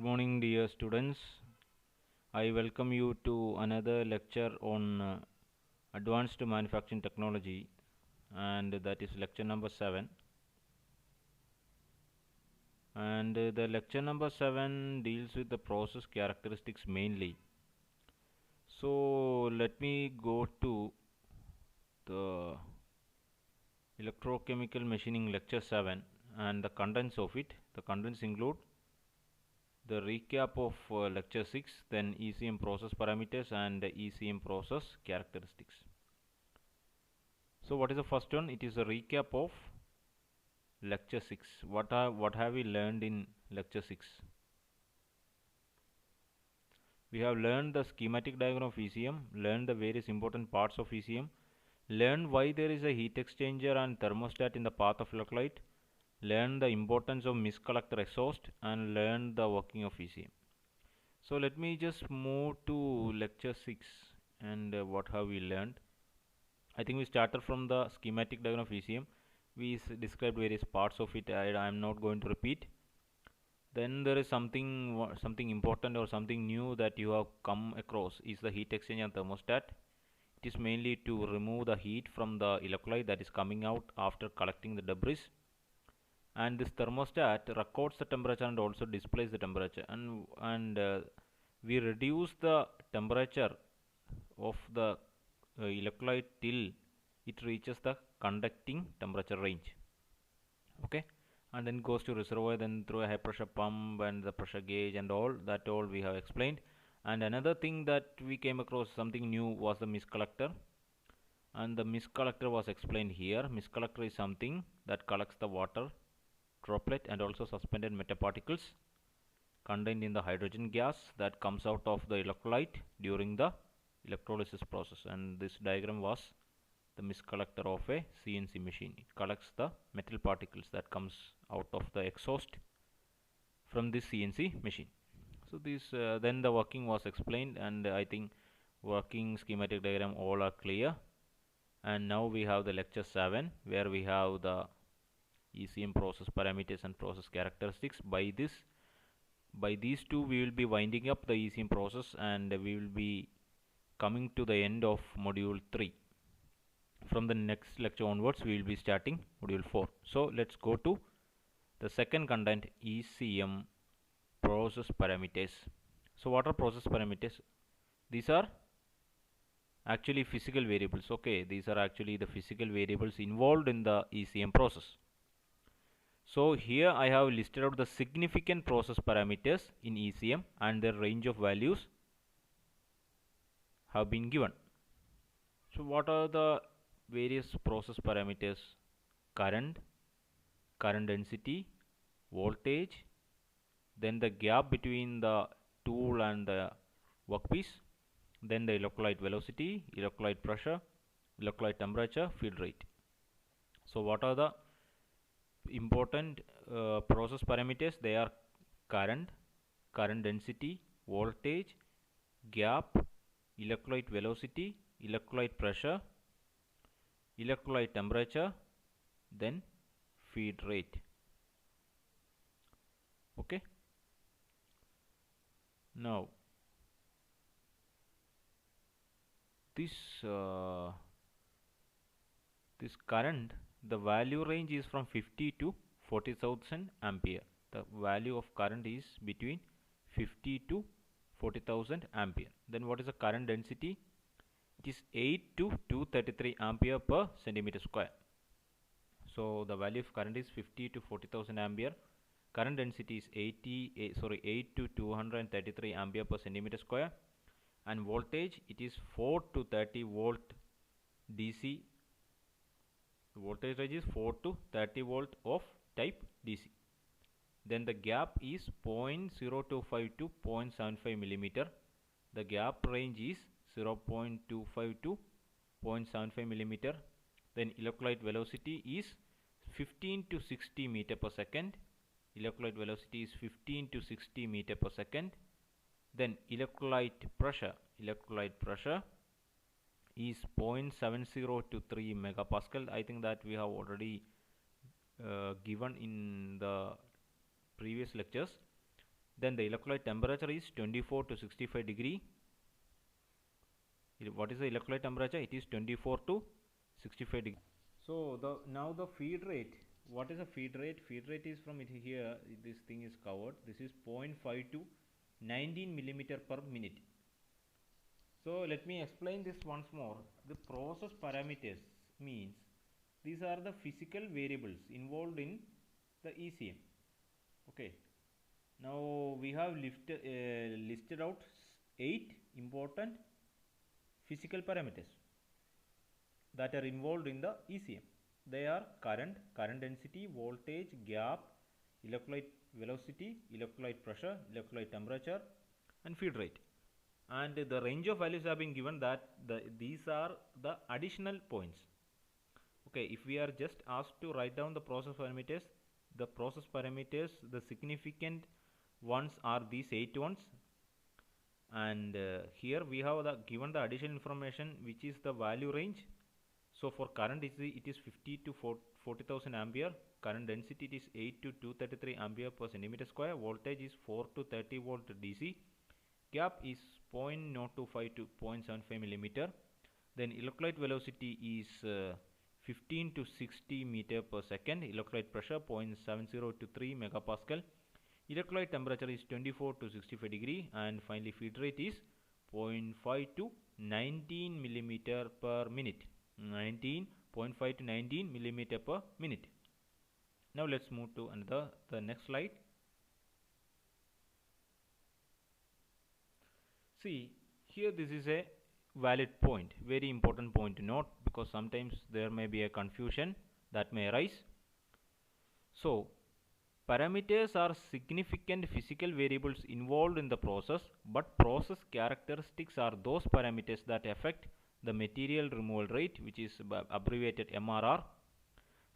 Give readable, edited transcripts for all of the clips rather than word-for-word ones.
Good morning, dear students. I welcome you to another lecture on advanced manufacturing technology, and that is lecture number 7. And the lecture number 7 deals with the process characteristics mainly. So, let me go to the electrochemical machining lecture 7 and the contents of it. The contents include the recap of lecture 6, then ECM process parameters and ECM process characteristics. So what is the first one? It is a recap of lecture 6. What have we learned in lecture 6? We have learned the schematic diagram of ECM, learned the various important parts of ECM, learned why there is a heat exchanger and thermostat in the path of electrolyte, learned the importance of mist collector exhaust, and learned the working of ECM. So let me just move to lecture 6 and what have we learned. I think we started from the schematic diagram of ECM. We described various parts of it. I am not going to repeat. Then there is something important or something new that you have come across is the heat exchanger and thermostat. It is mainly to remove the heat from the electrolyte that is coming out after collecting the debris, and this thermostat records the temperature and also displays the temperature, and we reduce the temperature of the electrolyte till it reaches the conducting temperature range. Okay, and then goes to reservoir, then through a high pressure pump and the pressure gauge and all we have explained. And another thing that we came across something new was the mist collector, and the mist collector was explained here. Mist collector is something that collects the water droplet and also suspended metaparticles contained in the hydrogen gas that comes out of the electrolyte during the electrolysis process. And this diagram was the mist collector of a CNC machine. It collects the metal particles that comes out of the exhaust from this CNC machine. So this then the working was explained, and I think working schematic diagram all are clear. And now we have the lecture 7 where we have the ECM process parameters and process characteristics. By these two we will be winding up the ECM process, and we will be coming to the end of module 3. From the next lecture onwards we will be starting module 4. So let's go to the second content, ECM process parameters. So what are process parameters? These are actually physical variables. Okay, these are actually the physical variables involved in the ECM process. So here I have listed out the significant process parameters in ECM, and their range of values have been given. So what are the various process parameters? Current, current density, voltage, then the gap between the tool and the workpiece, then the electrolyte velocity, electrolyte pressure, electrolyte temperature, feed rate. So what are the important process parameters? They are current, current density, voltage, gap, electrolyte velocity, electrolyte pressure, electrolyte temperature, then feed rate. Okay, now this uh, this current, the value range is from 50 to 40,000 ampere. The value of current is between 50 to 40,000 ampere. Then what is the current density? It is 8 to 233 ampere per centimeter square. So the value of current is 50 to 40,000 ampere. Current density is 8 to 233 ampere per centimeter square, and voltage, it is 4 to 30 volt DC. The voltage range is 4 to 30 volt of type DC. Then the gap is 0.025 to 0.75 millimeter. The gap range is 0.25 to 0.75 millimeter. Then electrolyte velocity is 15 to 60 meter per second. Electrolyte velocity is 15 to 60 meter per second. Then electrolyte pressure is 0.70 to 3 megapascal. I think that we have already given in the previous lectures. Then the electrolyte temperature is 24 to 65 degree. What is the electrolyte temperature? It is 24 to 65 degree. So now the feed rate. What is the feed rate? Feed rate is from it here. This thing is covered. This is 0.5 to 19 millimeter per minute. So let me explain this once more. The process parameters means these are the physical variables involved in the ECM. Okay. Now we have listed out 8 important physical parameters that are involved in the ECM. They are current density, voltage, gap, electrolyte velocity, electrolyte pressure, electrolyte temperature, and feed rate. And the range of values have been given that these are the additional points. Okay, if we are just asked to write down the process parameters, the significant ones are these 8 ones. And here we have given the additional information, which is the value range. So for current it is 50 to 40,000 ampere. Current density it is 8 to 233 ampere per centimeter square. Voltage is 4 to 30 volt DC. Gap is 0.025 to 0.75 millimeter. Then electrolyte velocity is 15 to 60 meter per second. Electrolyte pressure 0.70 to 3 megapascal. Electrolyte temperature is 24 to 65 degree, and finally feed rate is 0.5 to 19 millimeter per minute. 0.5 to 19 millimeter per minute. Now let's move to the next slide. See, here this is a valid point, very important point to note, because sometimes there may be a confusion that may arise. So parameters are significant physical variables involved in the process, but process characteristics are those parameters that affect the material removal rate, which is abbreviated MRR,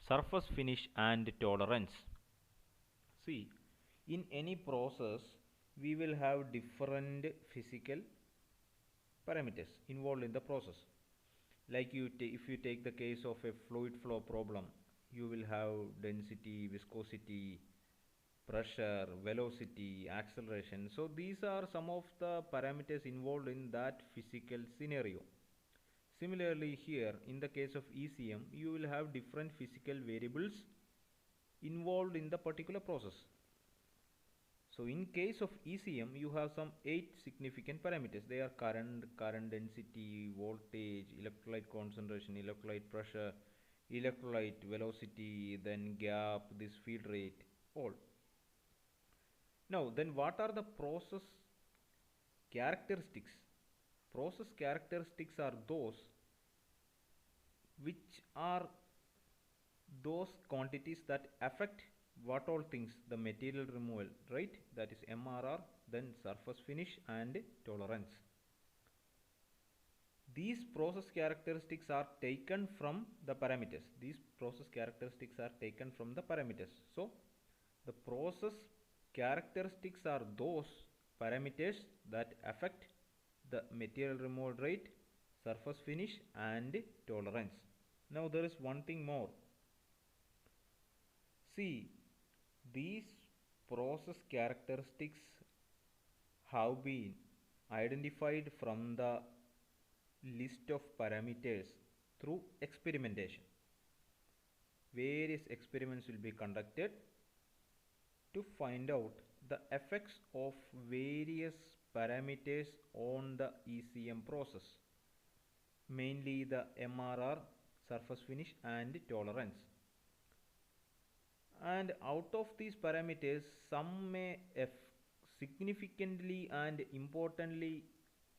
surface finish, and tolerance. See, in any process we will have different physical parameters involved in the process. Like if you take the case of a fluid flow problem, you will have density, viscosity, pressure, velocity, acceleration. So these are some of the parameters involved in that physical scenario. Similarly here, in the case of ECM, you will have different physical variables involved in the particular process. So in case of ECM, you have some 8 significant parameters. They are current density, voltage, electrolyte concentration, electrolyte pressure, electrolyte velocity, then gap, this feed rate, all. Now then, what are the process characteristics? Process characteristics are those which are those quantities that affect what all things? The material removal, right? That is MRR, then surface finish and tolerance. These process characteristics are taken from the parameters. So the process characteristics are those parameters that affect the material removal rate, surface finish, and tolerance. Now there is one thing more. See, these process characteristics have been identified from the list of parameters through experimentation. Various experiments will be conducted to find out the effects of various parameters on the ECM process, mainly the MRR, surface finish, and tolerance. And out of these parameters, some may significantly and importantly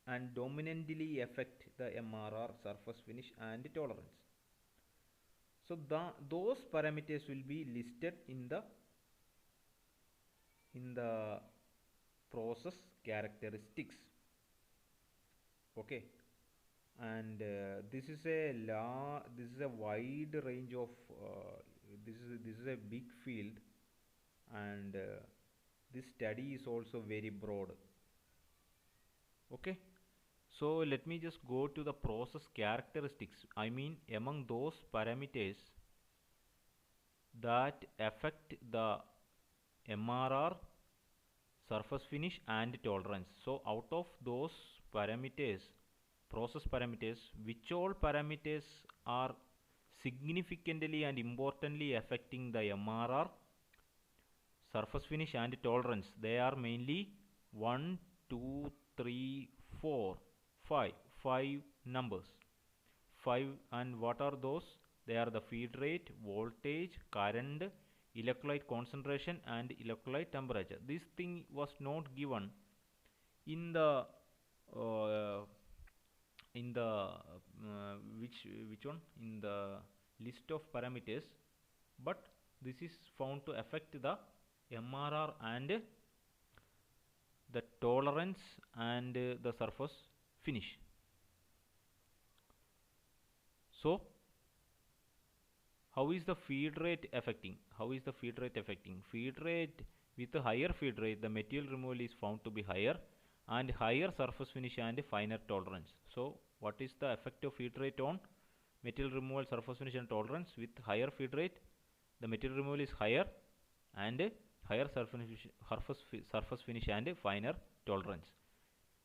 and dominantly affect the MRR, surface finish, and tolerance. So those parameters will be listed in the process characteristics. Okay, and this is a wide range of this is a big field, and this study is also very broad. Okay, so let me just go to the process characteristics. I mean, among those parameters that affect the MRR, surface finish and tolerance. So out of those parameters, process parameters, which all parameters are significantly and importantly affecting the MRR, surface finish and tolerance? They are mainly 1, 2, 3, 4, 5. 5 numbers. 5, and what are those? They are the feed rate, voltage, current, electrolyte concentration and electrolyte temperature. This thing was not given in the uh, which one in the list of parameters, but this is found to affect the MRR and the tolerance and the surface finish. So how is the feed rate affecting? How is the feed rate affecting? Feed rate, with a higher feed rate, the material removal is found to be higher and higher surface finish and finer tolerance. So what is the effect of feed rate on material removal, surface finish and tolerance? With higher feed rate, the material removal is higher and higher surface finish and finer tolerance.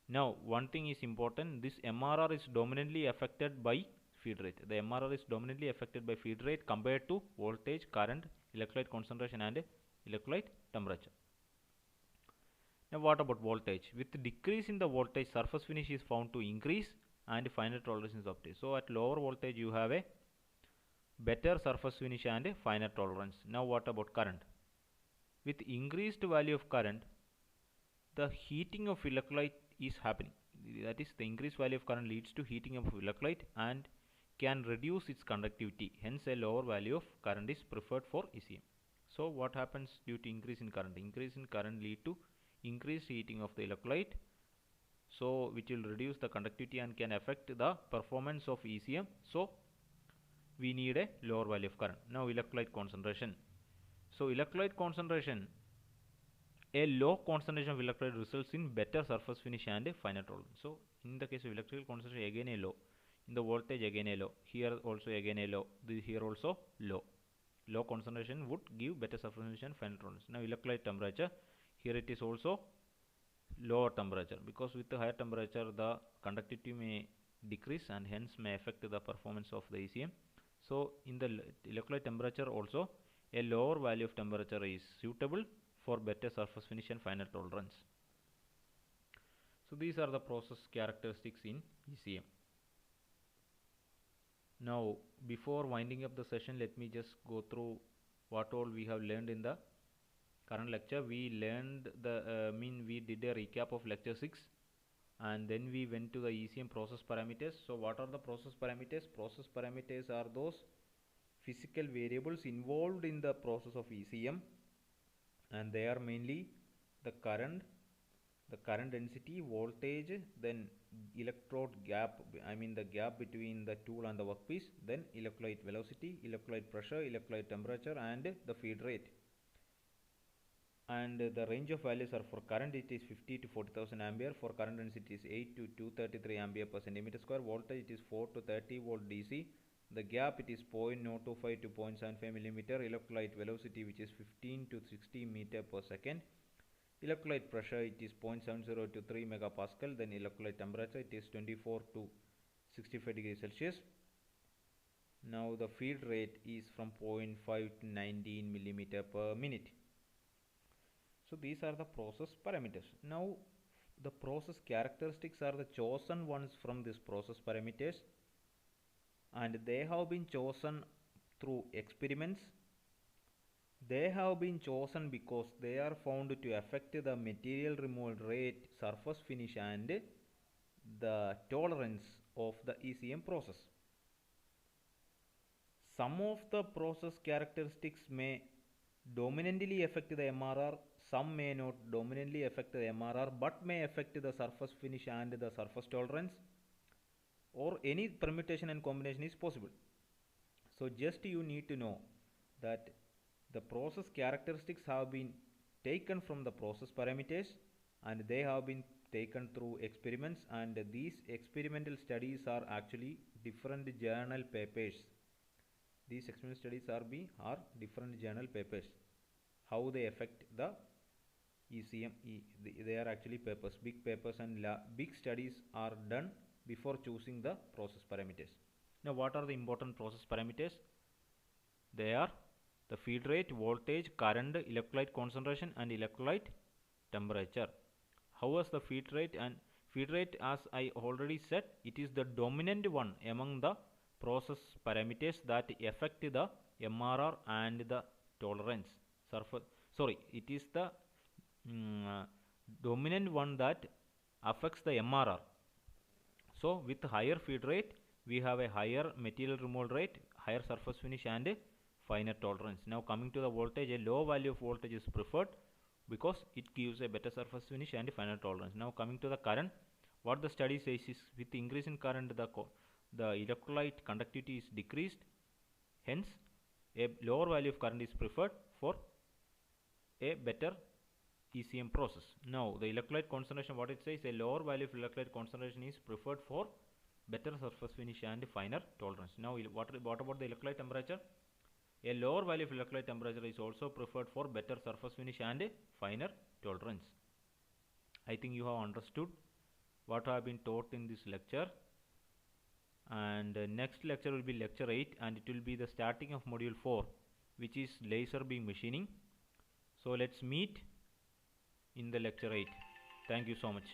Now one thing is important, this MRR is dominantly affected by feed rate. The MRR is dominantly affected by feed rate compared to voltage, current, electrolyte concentration and electrolyte temperature. Now what about voltage? With decrease in the voltage, surface finish is found to increase and finer tolerance is obtained. So at lower voltage you have a better surface finish and finer tolerance. Now what about current? With increased value of current, the heating of electrolyte is happening. That is, the increased value of current leads to heating of electrolyte and can reduce its conductivity. Hence, a lower value of current is preferred for ECM. So, what happens due to increase in current? Increase in current lead to increased heating of the electrolyte, so which will reduce the conductivity and can affect the performance of ECM. So, we need a lower value of current. Now, electrolyte concentration. So, electrolyte concentration, a low concentration of electrolyte results in better surface finish and finer tolerance. So in the case of electrical concentration, again a low. In the voltage, again a low. Here also again a low. Here also low. Low concentration would give better surface finish and finer tolerance. Now electrolyte temperature, here it is also lower temperature, because with the higher temperature the conductivity may decrease and hence may affect the performance of the ECM. So in the electrolyte temperature also, a lower value of temperature is suitable for better surface finish and finer tolerance. So these are the process characteristics in ECM. Now before winding up the session, let me just go through what all we have learned in the current lecture. We learned we did a recap of lecture 6 and then we went to the ECM process parameters. So what are the process parameters? Process parameters are those physical variables involved in the process of ECM, and they are mainly the current density, voltage, then electrode gap, the gap between the tool and the workpiece, then electrolyte velocity, electrolyte pressure, electrolyte temperature and the feed rate. And the range of values are: for current it is 50 to 40,000 ampere, for current density it is 8 to 233 ampere per centimeter square, voltage it is 4 to 30 volt DC, the gap it is 0.025 to 0.75 millimeter, electrolyte velocity which is 15 to 60 meter per second, electrolyte pressure it is 0.70 to 3 megapascal, then electrolyte temperature it is 24 to 65 degrees Celsius. Now the feed rate is from 0.5 to 19 millimeter per minute. So these are the process parameters. Now the process characteristics are the chosen ones from these process parameters, and they have been chosen through experiments. They have been chosen because they are found to affect the material removal rate, surface finish and the tolerance of the ECM process. Some of the process characteristics may dominantly affect the MRR, some may not dominantly affect the MRR but may affect the surface finish and the surface tolerance, or any permutation and combination is possible. So just you need to know that the process characteristics have been taken from the process parameters and they have been taken through experiments, and these experimental studies are actually different journal papers. These experimental studies are different journal papers, how they affect the ECM, they are actually papers, big papers, and big studies are done before choosing the process parameters. Now, what are the important process parameters? They are the feed rate, voltage, current, electrolyte concentration, and electrolyte temperature. How was the feed rate? And feed rate, as I already said, it is the dominant one among the process parameters that affect the MRR and the tolerance. It is the dominant one that affects the MRR. So with higher feed rate, we have a higher material removal rate, higher surface finish, and finer tolerance. Now coming to the voltage, a low value of voltage is preferred because it gives a better surface finish and finer tolerance. Now coming to the current, what the study says is with increase in current, the electrolyte conductivity is decreased. Hence, a lower value of current is preferred for a better ECM process. Now the electrolyte concentration, what it says, a lower value of electrolyte concentration is preferred for better surface finish and finer tolerance. Now what about the electrolyte temperature? A lower value of electrolyte temperature is also preferred for better surface finish and finer tolerance. I think you have understood what I have been taught in this lecture, and next lecture will be lecture 8, and it will be the starting of module 4, which is laser beam machining. So let's meet in the lecture 8. Thank you so much.